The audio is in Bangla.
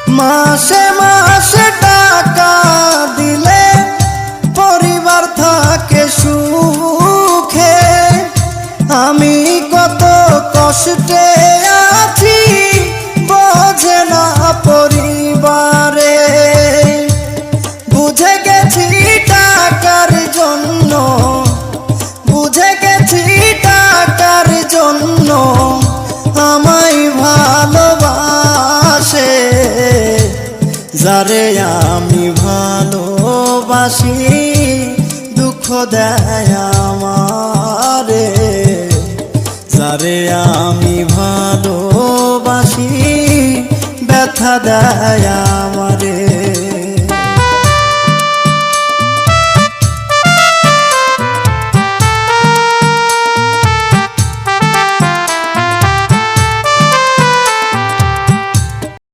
মাসে মাসে টাকা দিলে পরিবার থাকে সুখে, আমি কত কষ্টে আছি বোঝে না পরিবারে। বুঝে গেছি টাকার জন্য, বুঝে গেছি টাকার জন্য আমায় ভালোবাসে। যারে আমি ভালোবাসি দুঃখ দেয় আমারে, যারে আমি ভালোবাসি ব্যথা দেয় আমারে।